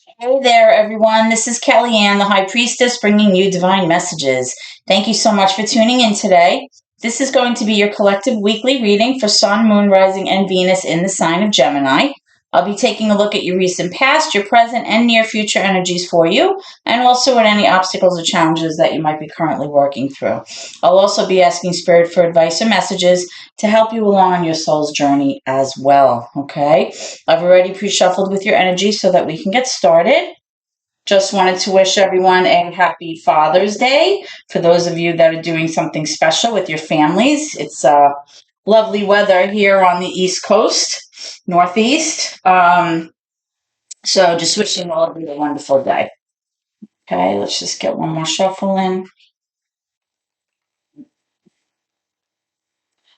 Hey there, everyone. This is Kellyanne, the High Priestess, bringing you divine messages. Thank you so much for tuning in today. This is going to be your collective weekly reading for Sun, Moon, Rising, and Venus in the sign of Gemini. I'll be taking a look at your recent past, your present, and near future energies for you, and also at any obstacles or challenges that you might be currently working through. I'll also be asking Spirit for advice or messages to help you along on your soul's journey as well, okay? I've already pre-shuffled with your energy so that we can get started. Just wanted to wish everyone a happy Father's Day. For those of you that are doing something special with your families, it's lovely weather here on the East Coast, Northeast. So just wishing all of you a wonderful day. Okay, let's just get one more shuffle in.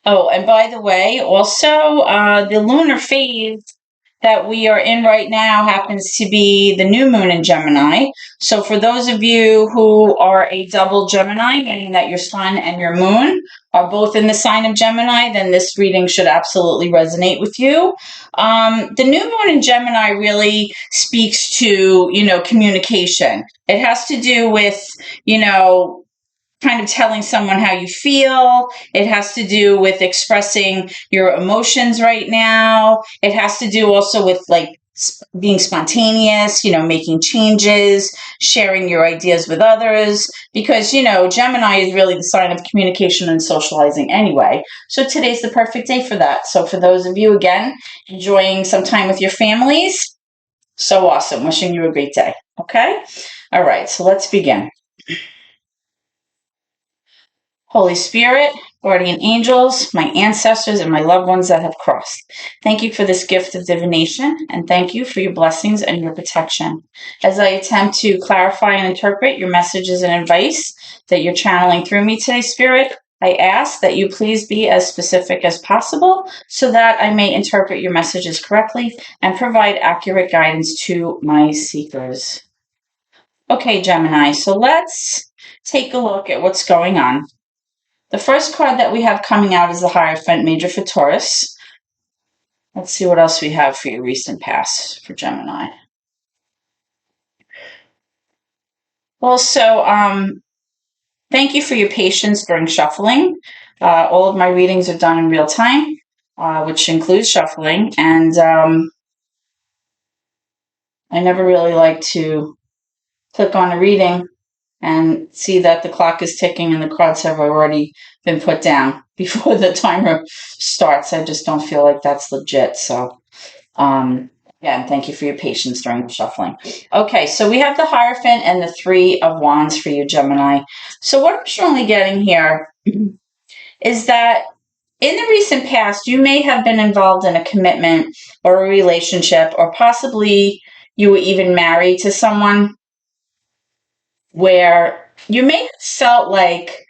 Oh, and by the way, also the lunar phase that we are in right now happens to be the new moon in Gemini. So for those of you who are a double Gemini, meaning that your sun and your moon are both in the sign of Gemini, then this reading should absolutely resonate with you. The new moon in Gemini really speaks to, communication. It has to do with, kind of telling someone how you feel. It has to do with expressing your emotions right now. It has to do also with being spontaneous, making changes, sharing your ideas with others, because, Gemini is really the sign of communication and socializing anyway. So today's the perfect day for that. So for those of you, again, enjoying some time with your families, so awesome. Wishing you a great day. Okay? All right, so let's begin. Holy Spirit, guardian angels, my ancestors, and my loved ones that have crossed. Thank you for this gift of divination, and thank you for your blessings and your protection. As I attempt to clarify and interpret your messages and advice that you're channeling through me today, Spirit, I ask that you please be as specific as possible so that I may interpret your messages correctly and provide accurate guidance to my seekers. Okay, Gemini, so let's take a look at what's going on. The first card that we have coming out is the Hierophant Major for Taurus. Let's see what else we have for your recent past for Gemini. Also, thank you for your patience during shuffling. All of my readings are done in real time, which includes shuffling, and I never really like to click on a reading and see that the clock is ticking and the cards have already been put down before the timer starts. I just don't feel like that's legit. So, again, thank you for your patience during the shuffling. Okay, so we have the Hierophant and the Three of Wands for you, Gemini. So what I'm strongly getting here is that in the recent past, you may have been involved in a commitment or a relationship, or possibly you were even married to someone where you may have felt like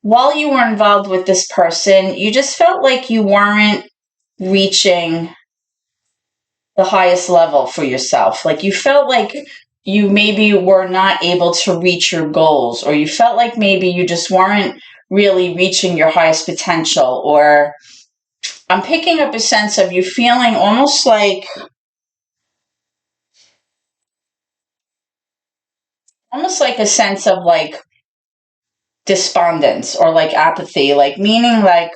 while you were involved with this person, you just felt like you weren't reaching the highest level for yourself. Like you felt like you maybe were not able to reach your goals, or you felt like maybe you just weren't really reaching your highest potential, or I'm picking up a sense of you feeling almost like a sense of like despondence or like apathy, like meaning like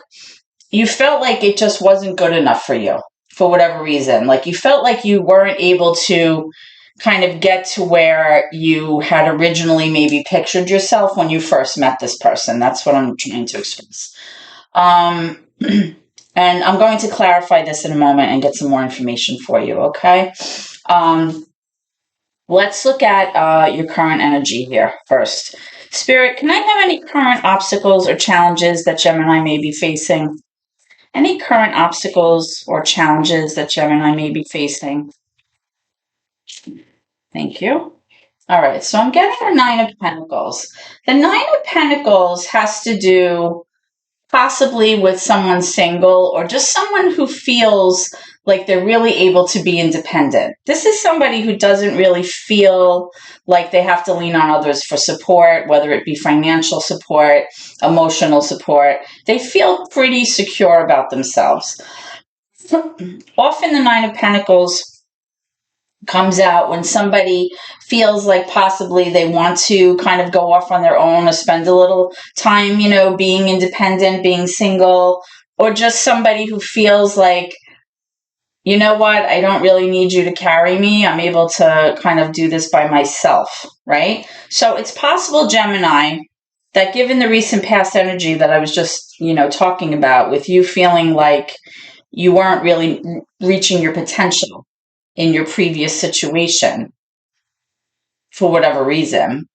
you felt like it just wasn't good enough for you for whatever reason. Like you felt like you weren't able to kind of get to where you had originally maybe pictured yourself when you first met this person. That's what I'm trying to express. And I'm going to clarify this in a moment and get some more information for you, okay? Let's look at your current energy here first. Spirit, can I have any current obstacles or challenges that Gemini may be facing? Any current obstacles or challenges that Gemini may be facing? Thank you. All right, so I'm getting the Nine of Pentacles. The Nine of Pentacles has to do possibly with someone single or just someone who feels like they're really able to be independent. This is somebody who doesn't really feel like they have to lean on others for support, whether it be financial support, emotional support. They feel pretty secure about themselves. Often the Nine of Pentacles comes out when somebody feels like possibly they want to kind of go off on their own or spend a little time, being independent, being single, or just somebody who feels like, you know what, I don't really need you to carry me. I'm able to kind of do this by myself, right? So it's possible, Gemini, that given the recent past energy that I was just, talking about, with you feeling like you weren't really reaching your potential in your previous situation for whatever reason,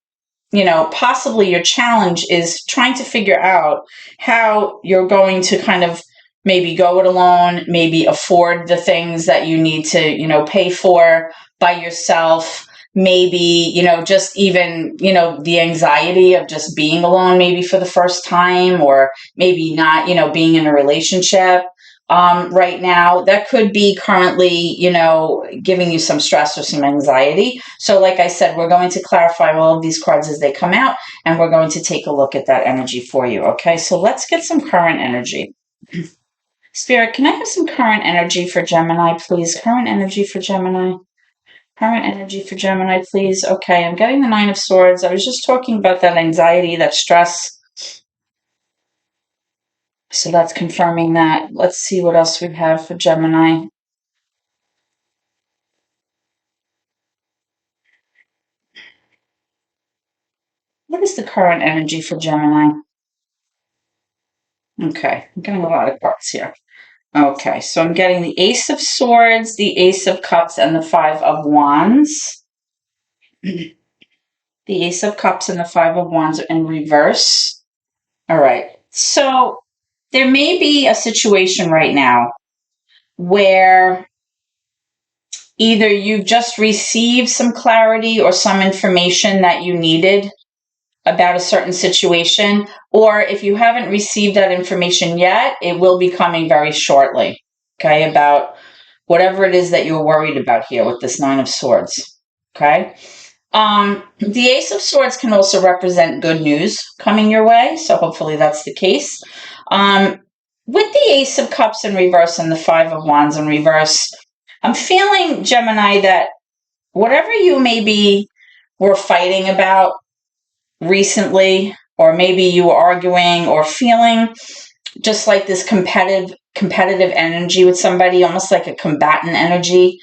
possibly your challenge is trying to figure out how you're going to kind of maybe go it alone, maybe afford the things that you need to, pay for by yourself. Maybe, just even, the anxiety of just being alone, maybe for the first time, or maybe not, being in a relationship right now. That could be currently, giving you some stress or some anxiety. So like I said, we're going to clarify all of these cards as they come out, and we're going to take a look at that energy for you. Okay, so let's get some current energy. Spirit, can I have some current energy for Gemini, please? Current energy for Gemini. Current energy for Gemini, please. Okay, I'm getting the Nine of Swords. I was just talking about that anxiety, that stress. So that's confirming that. Let's see what else we have for Gemini. What is the current energy for Gemini? Okay, I'm getting a lot of cards here. Okay, so I'm getting the Ace of Swords, the Ace of Cups, and the Five of Wands. The Ace of Cups and the Five of Wands are in reverse. All right, so there may be a situation right now where either you've just received some clarity or some information that you needed about a certain situation, or if you haven't received that information yet, it will be coming very shortly, okay, about whatever it is that you're worried about here with this Nine of Swords, okay? The Ace of Swords can also represent good news coming your way, so hopefully that's the case. With the Ace of Cups in reverse and the Five of Wands in reverse, I'm feeling, Gemini, that whatever you maybe were fighting about recently, or maybe you were arguing or feeling just like this competitive energy with somebody, almost like a combatant energy,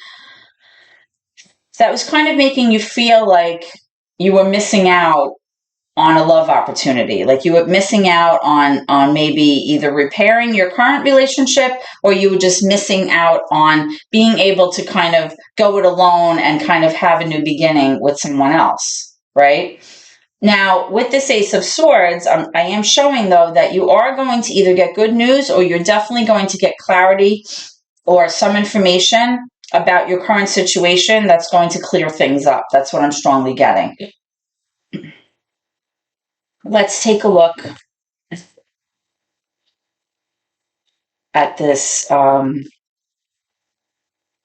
that was kind of making you feel like you were missing out on a love opportunity, like you were missing out on maybe either repairing your current relationship, or you were just missing out on being able to kind of go it alone and kind of have a new beginning with someone else, right? Now, with this Ace of Swords, I am showing, though, that you are going to either get good news, or you're definitely going to get clarity or some information about your current situation that's going to clear things up. That's what I'm strongly getting. Let's take a look at this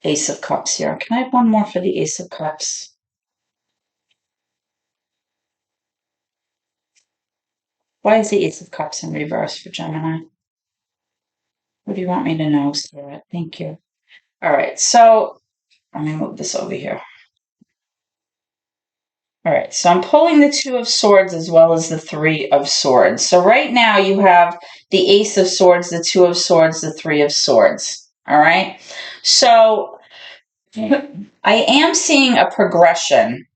Ace of Cups here. Can I have one more for the Ace of Cups? Why is the Ace of Cups in reverse for Gemini? What do you want me to know, Spirit? Thank you. All right, so let me move this over here. All right, so I'm pulling the Two of Swords as well as the Three of Swords. So right now you have the Ace of Swords, the Two of Swords, the Three of Swords. All right, so I am seeing a progression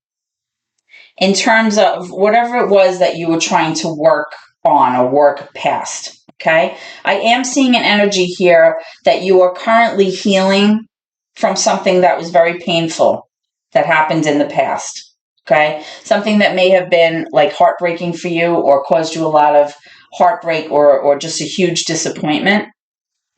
in terms of whatever it was that you were trying to work on or work past. Okay, I am seeing an energy here that you are currently healing from something that was very painful that happened in the past. Okay, something that may have been like heartbreaking for you, or caused you a lot of heartbreak, or just a huge disappointment.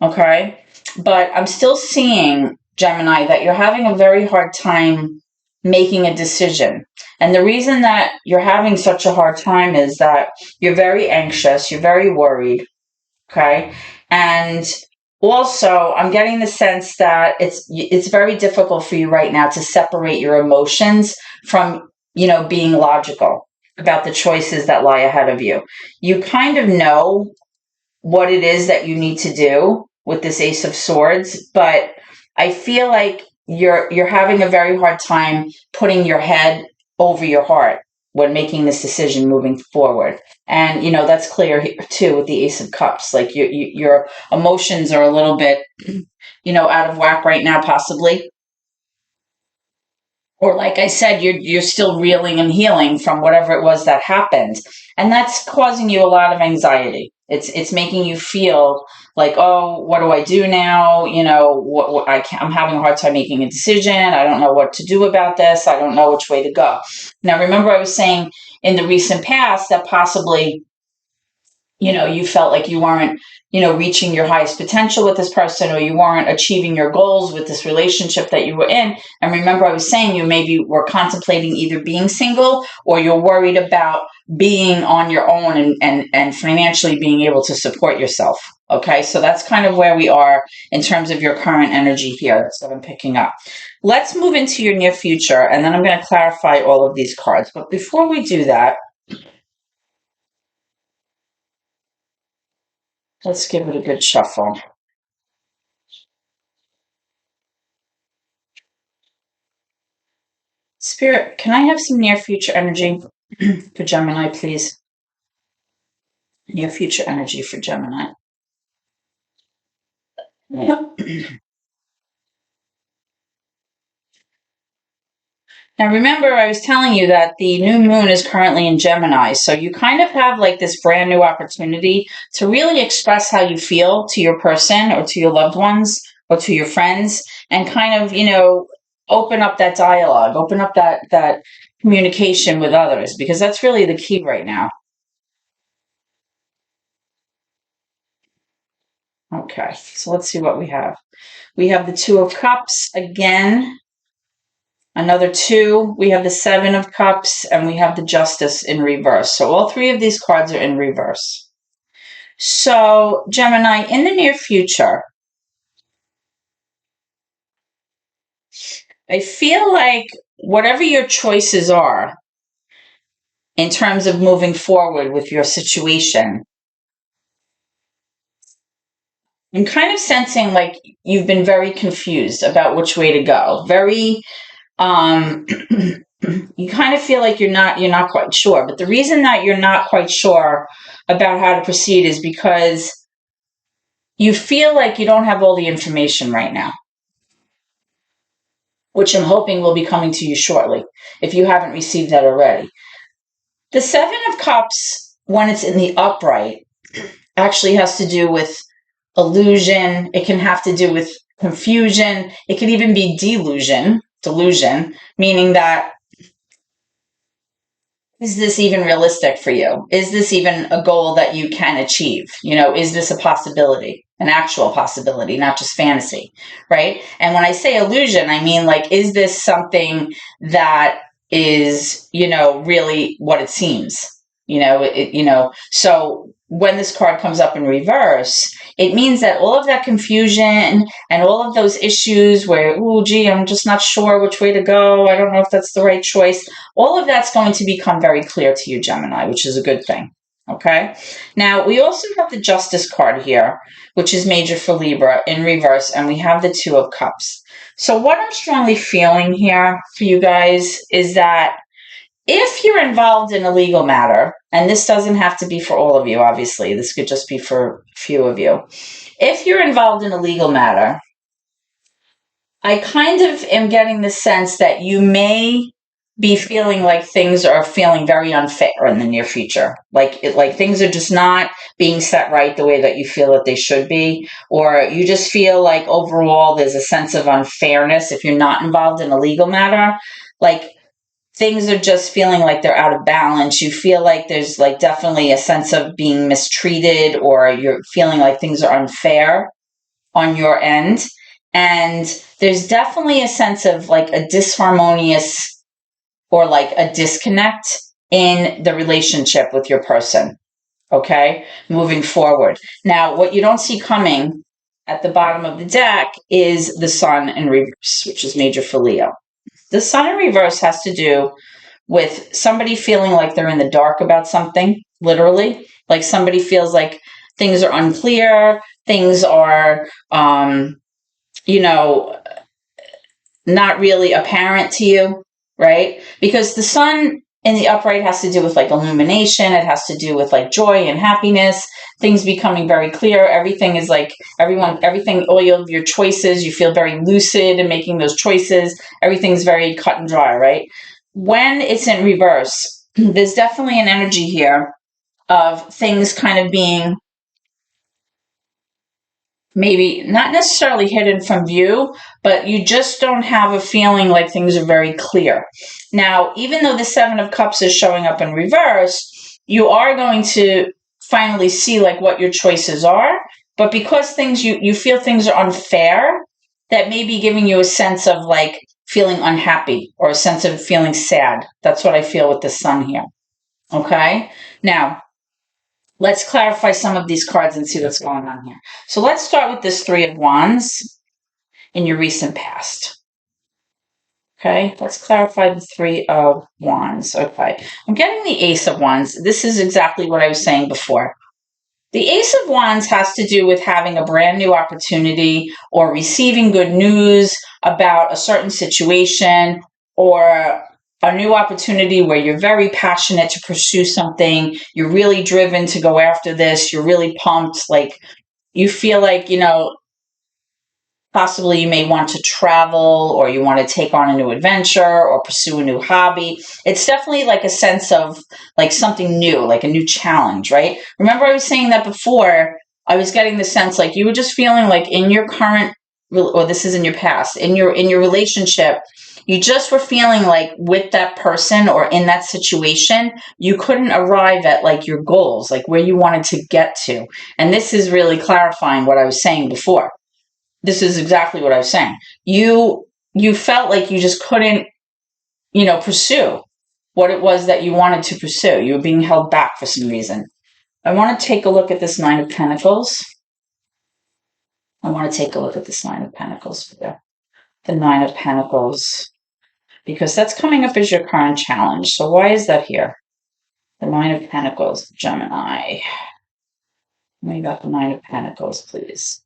Okay, but I'm still seeing, Gemini, that you're having a very hard time making a decision. And the reason that you're having such a hard time is that you're very anxious, you're very worried, okay? And also, I'm getting the sense that it's very difficult for you right now to separate your emotions from, being logical about the choices that lie ahead of you. You kind of know what it is that you need to do with this Ace of Swords, but I feel like you're having a very hard time putting your head over your heart when making this decision moving forward. And that's clear here too with the Ace of Cups. Like your emotions are a little bit out of whack right now, possibly. Or like I said, you're still reeling and healing from whatever it was that happened, and that's causing you a lot of anxiety. It's making you feel like, oh, what do I do now? What I can't, I'm having a hard time making a decision. I don't know what to do about this. I don't know which way to go. Now, remember, I was saying in the recent past that possibly you felt like you weren't, reaching your highest potential with this person, or you weren't achieving your goals with this relationship that you were in. And remember, I was saying you maybe were contemplating either being single, or you're worried about being on your own and financially being able to support yourself. Okay, so that's kind of where we are in terms of your current energy here. That's what I'm picking up. Let's move into your near future, and then I'm going to clarify all of these cards. But before we do that, let's give it a good shuffle. Spirit, can I have some near future energy for Gemini, please? Near future energy for Gemini. Now, remember, I was telling you that the new moon is currently in Gemini. So you kind of have like this brand new opportunity to really express how you feel to your person or to your loved ones or to your friends, and kind of, open up that dialogue, open up that communication with others, because that's really the key right now. Okay, so let's see what we have. We have the Two of Cups again, another two. We have the Seven of Cups, and we have the Justice in reverse. So all three of these cards are in reverse. So, Gemini, in the near future, I feel like whatever your choices are in terms of moving forward with your situation, I'm kind of sensing like you've been very confused about which way to go. Very you kind of feel like you're not quite sure. But the reason that you're not quite sure about how to proceed is because you feel like you don't have all the information right now, which I'm hoping will be coming to you shortly if you haven't received that already. The Seven of Cups, when it's in the upright, actually has to do with illusion. It can have to do with confusion. It can even be delusion, meaning that, is this even realistic for you? Is this even a goal that you can achieve? Is this a possibility, an actual possibility, not just fantasy, right? And when I say illusion, I mean, like, is this something that is, really what it seems? So when this card comes up in reverse, it means that all of that confusion and all of those issues where, oh, gee, I'm just not sure which way to go. I don't know if that's the right choice. All of that's going to become very clear to you, Gemini, which is a good thing. Okay. Now, we also have the Justice card here, which is major for Libra in reverse, and we have the Two of Cups. So what I'm strongly feeling here for you guys is that if you're involved in a legal matter, and this doesn't have to be for all of you, obviously, this could just be for a few of you. If you're involved in a legal matter, I kind of am getting the sense that you may be feeling like things are feeling very unfair in the near future. Like things are just not being set right the way that you feel that they should be, or you just feel like overall there's a sense of unfairness if you're not involved in a legal matter. Like things are just feeling like they're out of balance. You feel like there's like definitely a sense of being mistreated, or you're feeling like things are unfair on your end. And there's definitely a sense of like a disharmonious or like a disconnect in the relationship with your person. Okay, moving forward. Now, what you don't see coming at the bottom of the deck is the Sun in reverse, which is major for Leo. The Sun in reverse has to do with somebody feeling like they're in the dark about something, literally. Like somebody feels like things are unclear, things are, you know, not really apparent to you, right? Because the sun in the upright has to do with like illumination. It has to do with like joy and happiness, things becoming very clear. Everything is like everything, all of your choices, you feel very lucid in making those choices. Everything's very cut and dry, right? When it's in reverse, there's definitely an energy here of things kind of being maybe not necessarily hidden from view, but you just don't have a feeling like things are very clear. Now, even though the Seven of Cups is showing up in reverse, you are going to finally see like what your choices are. But because you feel things are unfair, that may be giving you a sense of like feeling unhappy or a sense of feeling sad. That's what I feel with the sun here. Okay. Now, let's clarify some of these cards and see what's going on here. So let's start with this Three of Wands in your recent past. Okay, let's clarify the Three of Wands. Okay, I'm getting the Ace of Wands. This is exactly what I was saying before. The Ace of Wands has to do with having a brand new opportunity or receiving good news about a certain situation or a new opportunity where you're very passionate to pursue something. You're really driven to go after this. You're really pumped. Like you feel like, possibly you may want to travel or you want to take on a new adventure or pursue a new hobby. It's definitely like a sense of like something new, like a new challenge, right? Remember I was saying that before. I was getting the sense like you were just feeling like in your current, or this is in your past, in your relationship, you just were feeling like with that person or in that situation, you couldn't arrive at like your goals, like where you wanted to get to. And this is really clarifying what I was saying before. This is exactly what I was saying. You felt like you just couldn't, pursue what it was that you wanted to pursue. You were being held back for some reason. I want to take a look at this Nine of Pentacles. I want to take a look at this Nine of Pentacles for you. The Nine of Pentacles, because that's coming up as your current challenge. So why is that here? The Nine of Pentacles, Gemini. We got the Nine of Pentacles, please.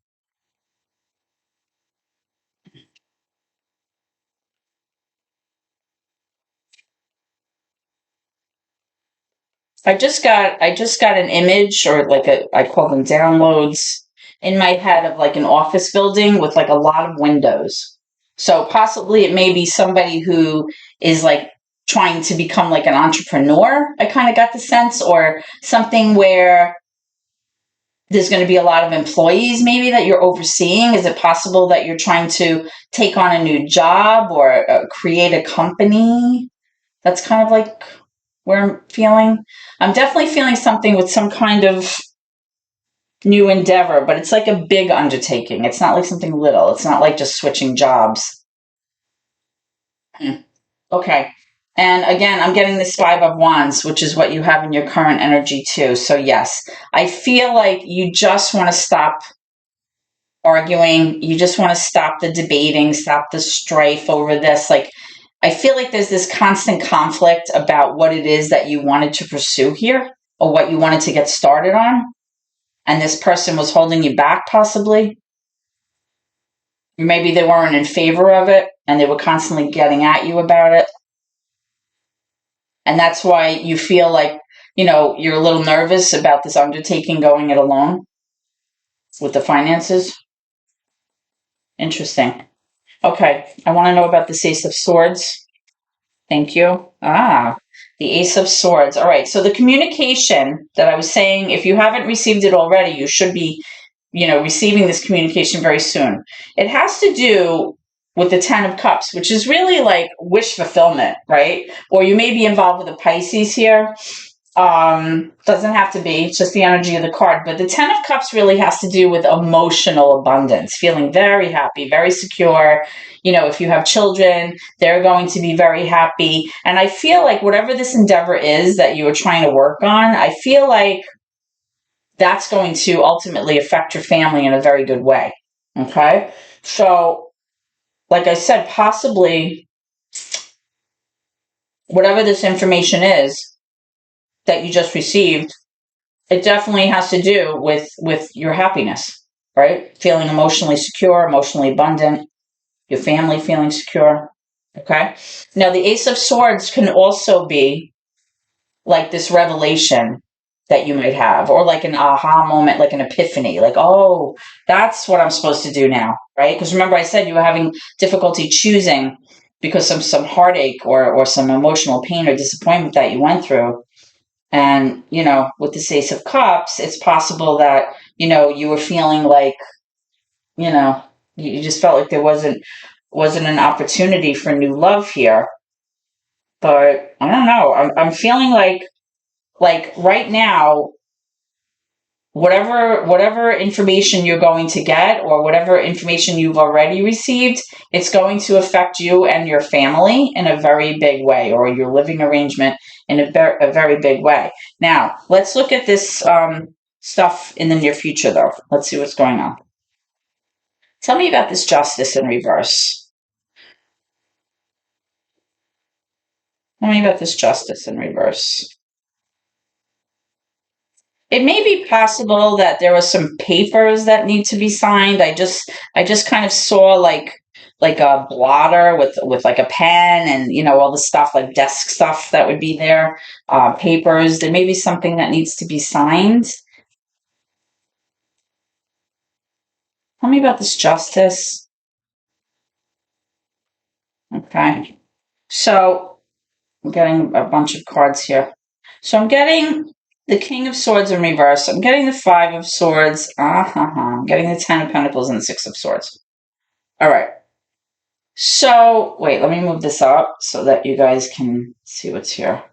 I just got an image, or like I call them downloads, in my head of like an office building with like a lot of windows. So possibly it may be somebody who is like trying to become like an entrepreneur. I kind of got the sense, or something where there's going to be a lot of employees maybe that you're overseeing. Is it possible that you're trying to take on a new job or create a company? That's kind of like where I'm feeling. I'm definitely feeling something with some kind of new endeavor, but it's like a big undertaking. It's not like something little. It's not like just switching jobs. Okay. And again, I'm getting this Five of Wands, which is what you have in your current energy too. So yes, I feel like you just want to stop arguing. You just want to stop the debating, stop the strife over this. Like, I feel like there's this constant conflict about what it is that you wanted to pursue here or what you wanted to get started on. And this person was holding you back, possibly. Maybe they weren't in favor of it and they were constantly getting at you about it. And that's why you feel like, you're a little nervous about this undertaking, going it alone with the finances. Interesting. Okay. I want to know about the Ace of Swords. Thank you. The Ace of Swords. All right. So the communication that I was saying, if you haven't received it already, you should be, receiving this communication very soon. It has to do with the Ten of Cups, which is really like wish fulfillment, right? Or you may be involved with a Pisces here. Doesn't have to be. It's just the energy of the card. But the Ten of Cups really has to do with emotional abundance, feeling very happy, very secure. If you have children, they're going to be very happy. And I feel like whatever this endeavor is that you are trying to work on, I feel like that's going to ultimately affect your family in a very good way. Okay? So, like I said, possibly whatever this information is that you just received, it definitely has to do with your happiness, right? Feeling emotionally secure, emotionally abundant. your family feeling secure. Okay. Now, the Ace of Swords can also be like this revelation that you might have, or like an aha moment, like an epiphany, like, oh, that's what I'm supposed to do now, right? Because remember, I said you were having difficulty choosing because of some heartache or some emotional pain or disappointment that you went through. And, with this Ace of Cups, it's possible that, you were feeling like, you know, you just felt like there wasn't an opportunity for new love here. But I don't know. I'm feeling like right now, whatever information you're going to get or whatever information you've already received, it's going to affect you and your family in a very big way, or your living arrangement in a very big way. Now, let's look at this stuff in the near future, though. Let's see what's going on. Tell me about this Justice in reverse. Tell me about this Justice in reverse. It may be possible that there were some papers that need to be signed. I just kind of saw like a blotter with like a pen and all the stuff, like desk stuff that would be there, papers. There may be something that needs to be signed. Tell me about this Justice. Okay. So I'm getting a bunch of cards here. So I'm getting the King of Swords in reverse. I'm getting the Five of Swords. I'm getting the Ten of Pentacles and the Six of Swords. All right. So, wait, let me move this up so that you guys can see what's here.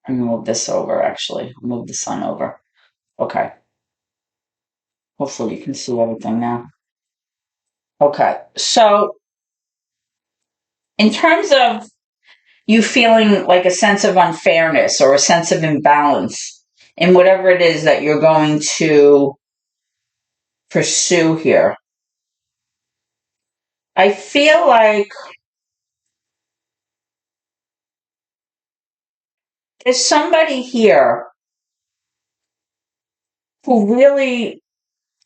I'm going to move this over, actually. Move the sun over. Okay. Hopefully you can see everything now. Okay. So, in terms of you feeling like a sense of unfairness or a sense of imbalance in whatever it is that you're going to pursue here, I feel like there's somebody here who really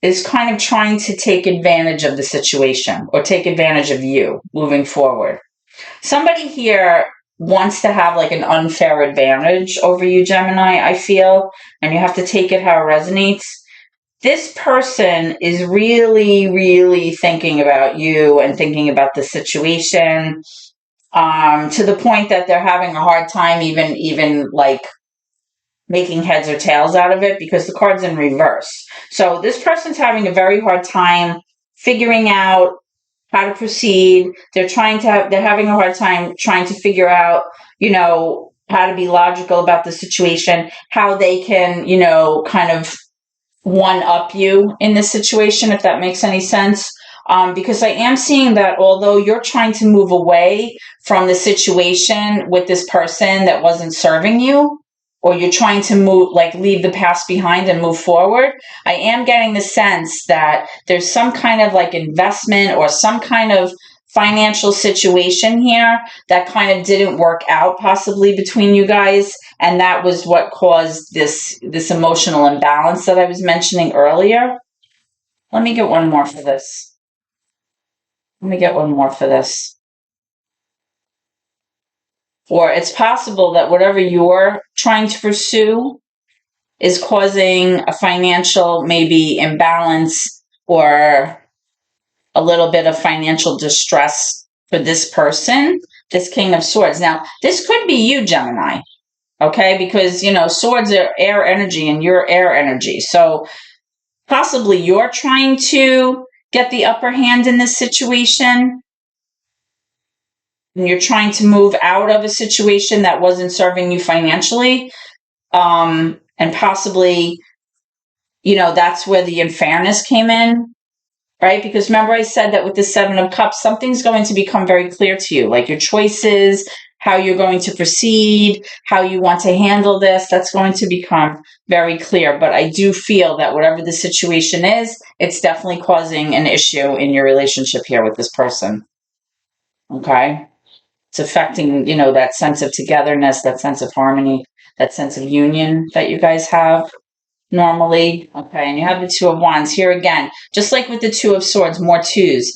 is kind of trying to take advantage of the situation or take advantage of you moving forward. Somebody here wants to have like an unfair advantage over you, Gemini, I feel, and you have to take it how it resonates. This person is really, really thinking about you and thinking about the situation, to the point that they're having a hard time even like making heads or tails out of it because the card's in reverse. So this person's having a very hard time figuring out how to proceed. They're having a hard time trying to figure out, how to be logical about the situation, how they can, kind of one up you in this situation, if that makes any sense. Because I am seeing that although you're trying to move away from the situation with this person that wasn't serving you, or you're trying to move, like leave the past behind and move forward, I am getting the sense that there's some kind of like investment or some kind of financial situation here that kind of didn't work out possibly between you guys, and that was what caused this emotional imbalance that I was mentioning earlier. Let me get one more for this. Let me get one more for this. Or it's possible that whatever you're trying to pursue is causing a financial maybe imbalance or a little bit of financial distress for this person, this King of Swords. Now, this could be you, Gemini, okay? Because, swords are air energy and you're air energy. So possibly you're trying to get the upper hand in this situation, and you're trying to move out of a situation that wasn't serving you financially. And possibly, that's where the unfairness came in, right? Because remember I said that with the Seven of Cups, something's going to become very clear to you, like your choices, how you're going to proceed, how you want to handle this. That's going to become very clear. But I do feel that whatever the situation is, it's definitely causing an issue in your relationship here with this person. Okay? It's affecting, that sense of togetherness, that sense of harmony, that sense of union that you guys have normally. Okay, and you have the Two of Wands here again, just like with the Two of Swords, more twos.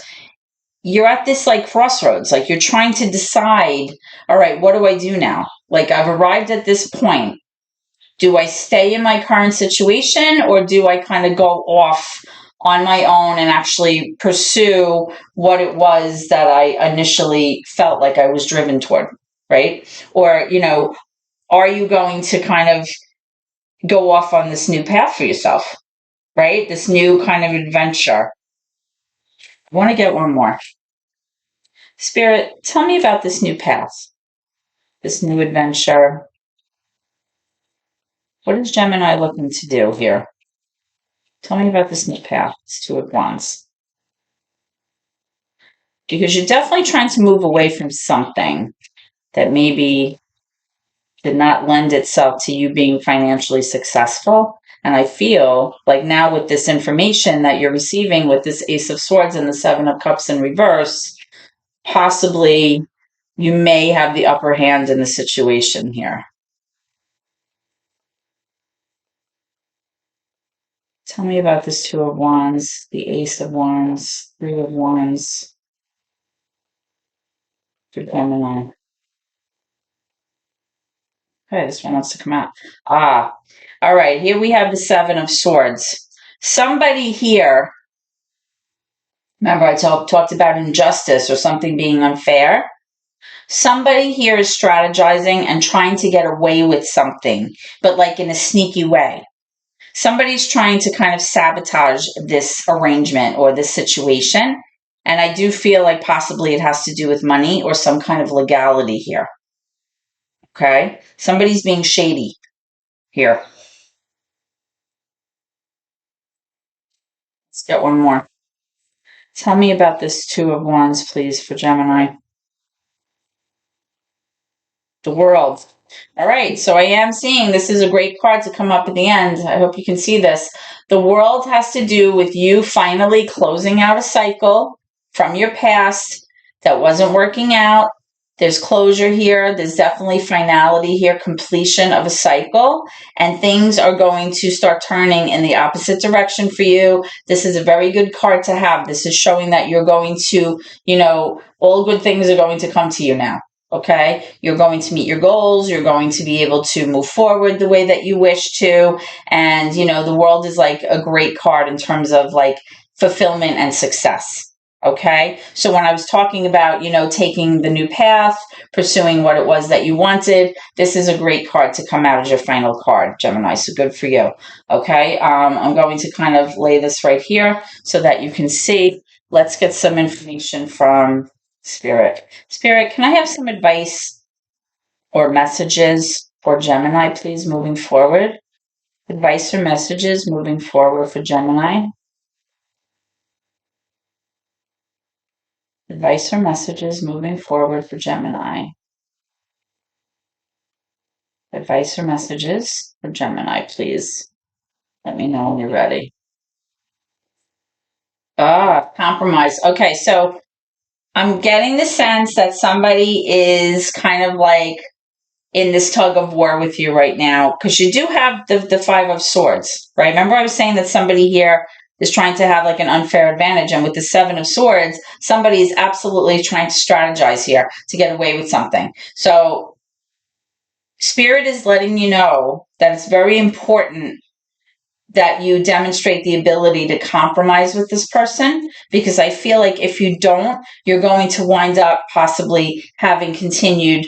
you're at this like crossroads, like you're trying to decide, all right, what do I do now? Like I've arrived at this point. Do I stay in my current situation, or do I kind of go off on my own and actually pursue what it was that I initially felt like I was driven toward, right? Or, are you going to kind of go off on this new path for yourself, right? This new kind of adventure. I want to get one more. Spirit, tell me about this new path, this new adventure. What is Gemini looking to do here? Tell me about this new path, this Two of Wands. Because you're definitely trying to move away from something that maybe did not lend itself to you being financially successful. And I feel like now with this information that you're receiving with this Ace of Swords and the Seven of Cups in reverse, possibly you may have the upper hand in the situation here. Tell me about this Two of Wands, the Ace of Wands, Three of Wands for Gemini. Okay, this one wants to come out. All right, here we have the Seven of Swords. Somebody here, remember I talked about injustice or something being unfair? Somebody here is strategizing and trying to get away with something, but like in a sneaky way. Somebody's trying to kind of sabotage this arrangement or this situation. And I do feel like possibly it has to do with money or some kind of legality here. Okay? Somebody's being shady here. Let's get one more. Tell me about this Two of Wands, please, for Gemini. The World. All right, so I am seeing this is a great card to come up at the end. I hope you can see this. The World has to do with you finally closing out a cycle from your past that wasn't working out. There's closure here. There's definitely finality here, completion of a cycle, and things are going to start turning in the opposite direction for you. This is a very good card to have. This is showing that you're going to, all good things are going to come to you now. Okay, you're going to meet your goals. You're going to be able to move forward the way that you wish to. And, the World is like a great card in terms of like fulfillment and success. Okay, so when I was talking about, taking the new path, pursuing what it was that you wanted, this is a great card to come out as your final card, Gemini. So good for you. Okay, I'm going to kind of lay this right here so that you can see. Let's get some information from Spirit. Spirit, can I have some advice or messages for Gemini, please, moving forward? Advice or messages moving forward for Gemini? Advice or messages moving forward for Gemini? Advice or messages for Gemini, please. Let me know when you're ready. Compromise. Okay, so I'm getting the sense that somebody is kind of like in this tug of war with you right now, because you do have the Five of Swords, right? Remember I was saying that somebody here is trying to have like an unfair advantage, and with the Seven of Swords, somebody is absolutely trying to strategize here to get away with something. So Spirit is letting you know that it's very important that you demonstrate the ability to compromise with this person, because I feel like if you don't, you're going to wind up possibly having continued,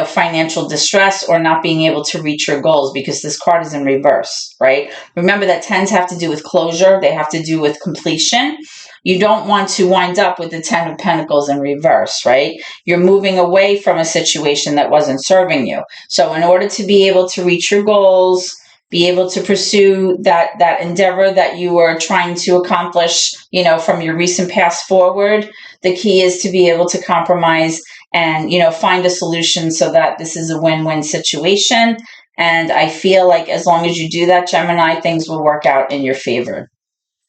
financial distress or not being able to reach your goals, because this card is in reverse, right? Remember that tends to have to do with closure. They have to do with completion. You don't want to wind up with the Ten of Pentacles in reverse, right? You're moving away from a situation that wasn't serving you. So in order to be able to reach your goals, be able to pursue that endeavor that you were trying to accomplish, from your recent past forward, the key is to be able to compromise and, find a solution so that this is a win-win situation. And I feel like as long as you do that, Gemini, things will work out in your favor.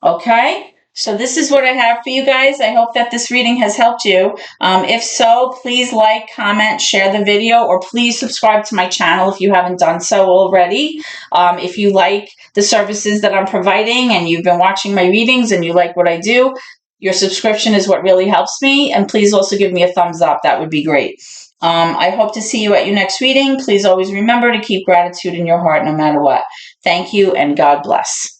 Okay? So this is what I have for you guys. I hope that this reading has helped you. If so, please like, comment, share the video, or please subscribe to my channel if you haven't done so already. If you like the services that I'm providing and you've been watching my readings and you like what I do, Your subscription is what really helps me, and please also give me a thumbs up. That would be great. I hope to see you at your next reading. Please always remember to keep gratitude in your heart no matter what. Thank you, and God bless.